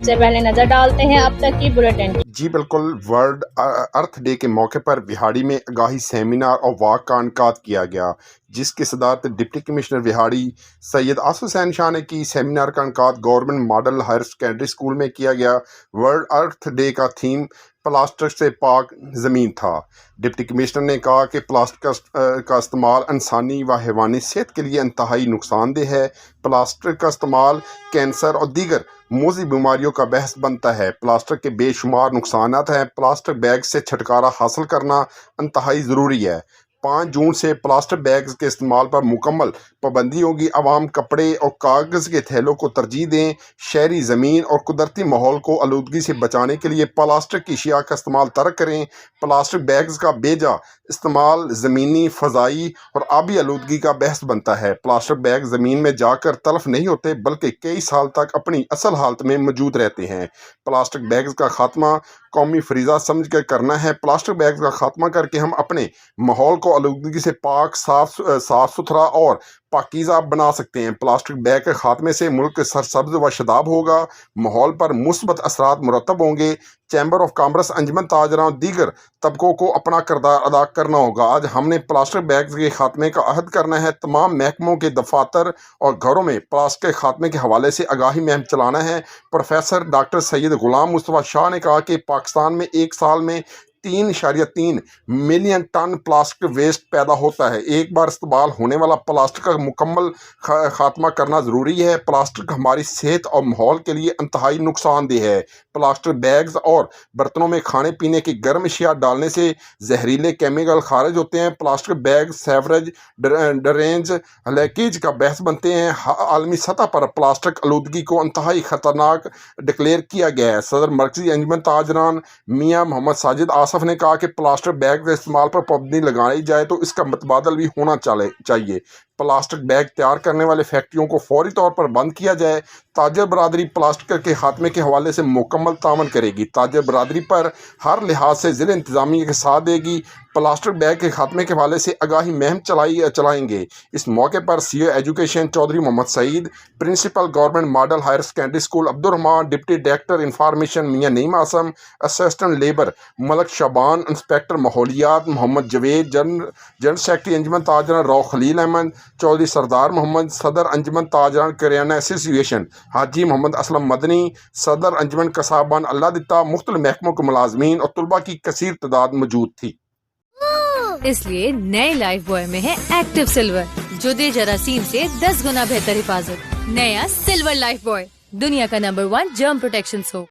سے پہلے نظر ڈالتے ہیں اب تک کی بلیٹن۔ جی بالکل، ورلڈ ارتھ ڈے کے موقع پر وہاڑی میں آگاہی سیمینار اور واک کا انعقاد کیا گیا، جس کی صدارت ڈپٹی کمشنر وہاڑی سید آصف حسین شاہ نے کی۔ سیمینار کا انعقاد government model higher secondary school میں کیا گیا۔ ورلڈ ارتھ ڈے کا تھیم پلاسٹک سے پاک زمین تھا۔ ڈپٹی کمشنر نے کہا کہ پلاسٹک کا استعمال انسانی و حیوانی صحت کے لیے انتہائی نقصان دہ ہے۔ پلاسٹک کا استعمال کینسر اور دیگر موذی بیماریوں کا باعث بنتا ہے۔ پلاسٹک کے بے شمار نقصانات ہیں۔ پلاسٹک بیگ سے چھٹکارا حاصل کرنا انتہائی ضروری ہے۔ 5 جون سے پلاسٹک بیگز کے استعمال پر مکمل پابندی ہوگی۔ عوام کپڑے اور کاغذ کے تھیلوں کو ترجیح دیں۔ شہری زمین اور قدرتی ماحول کو آلودگی سے بچانے کے لیے پلاسٹک کی اشیاء کا استعمال ترک کریں۔ پلاسٹک بیگز کا بے جا استعمال زمینی، فضائی اور آبی آلودگی کا باعث بنتا ہے۔ پلاسٹک بیگ زمین میں جا کر تلف نہیں ہوتے بلکہ کئی سال تک اپنی اصل حالت میں موجود رہتے ہیں۔ پلاسٹک بیگز کا خاتمہ قومی فریضہ سمجھ کر کرنا ہے۔ پلاسٹک بیگز کا خاتمہ کر کے ہم اپنے ماحول کو آلودگی سے پاک، صاف ستھرا اور پاکیزہ بنا سکتے ہیں۔ پلاسٹک بیگ کے خاتمے سے ملک سرسبز و شاداب ہوگا، ماحول پر مثبت اثرات مرتب ہوں گے۔ چیمبر آف کامرس، انجمن تاجروں اور دیگر طبقوں کو اپنا کردار ادا کرنا ہوگا۔ آج ہم نے پلاسٹک بیگز کے خاتمے کا عہد کرنا ہے۔ تمام محکموں کے دفاتر اور گھروں میں پلاسٹک کے خاتمے کے حوالے سے آگاہی مہم چلانا ہے۔ پروفیسر ڈاکٹر سید غلام مصطفیٰ شاہ نے کہا کہ پاکستان میں ایک سال میں 3.3 ملین ٹن پلاسٹک ویسٹ پیدا ہوتا ہے۔ ایک بار استعمال ہونے والا پلاسٹک کا مکمل خاتمہ کرنا ضروری ہے۔ پلاسٹک ہماری صحت اور ماحول کے لیے انتہائی نقصان دہ ہے۔ پلاسٹک بیگز اور برتنوں میں کھانے پینے کی گرم اشیاء ڈالنے سے زہریلے کیمیکل خارج ہوتے ہیں۔ Plastic bag sewerage, drainage leakage کا باعث بنتے ہیں۔ عالمی سطح پر پلاسٹک آلودگی کو انتہائی خطرناک ڈکلیئر کیا گیا ہے۔ صدر مرکزی انجمن تاجران میاں محمد ساجد آصف نے کہا کہ پلاسٹک بیگ کے استعمال پر پابندی لگائی جائے تو اس کا متبادل بھی ہونا چاہیے۔ پلاسٹک بیگ تیار کرنے والے فیکٹریوں کو فوری طور پر بند کیا جائے۔ تاجر برادری پلاسٹک کے خاتمے کے حوالے سے مکمل تعاون کرے گی۔ تاجر برادری پر ہر لحاظ سے ضلع انتظامیہ کے ساتھ دے گی۔ پلاسٹک بیگ کے خاتمے کے حوالے سے آگاہی مہم چلائیں گے۔ اس موقع پر C O education Chaudhry Muhammad Saeed, principal government model higher secondary school Abdulrahman, deputy director information Mian Naeem Azam, assistant labour Malik Shaban, inspector ماحولیات محمد جاوید، جنرل سیکرٹری انجمن تاجران رو خلیل احمد، چودھری سردار محمد، صدر انجمن تاجران کریانہ ایسوسی ایشن حاجی محمد اسلم مدنی، صدر انجمن قصابان اللہ دتا، مختلف محکموں کے ملازمین اور طلباء کی کثیر تعداد موجود تھی۔ اس لیے نئے لائف بوائے میں ہے ایکٹیو سلور، جو دے جراثیم سے 10 گنا بہتر حفاظت۔ نیا سلور لائف بوائے، دنیا کا نمبر 1 جرم پروٹیکشن سوپ۔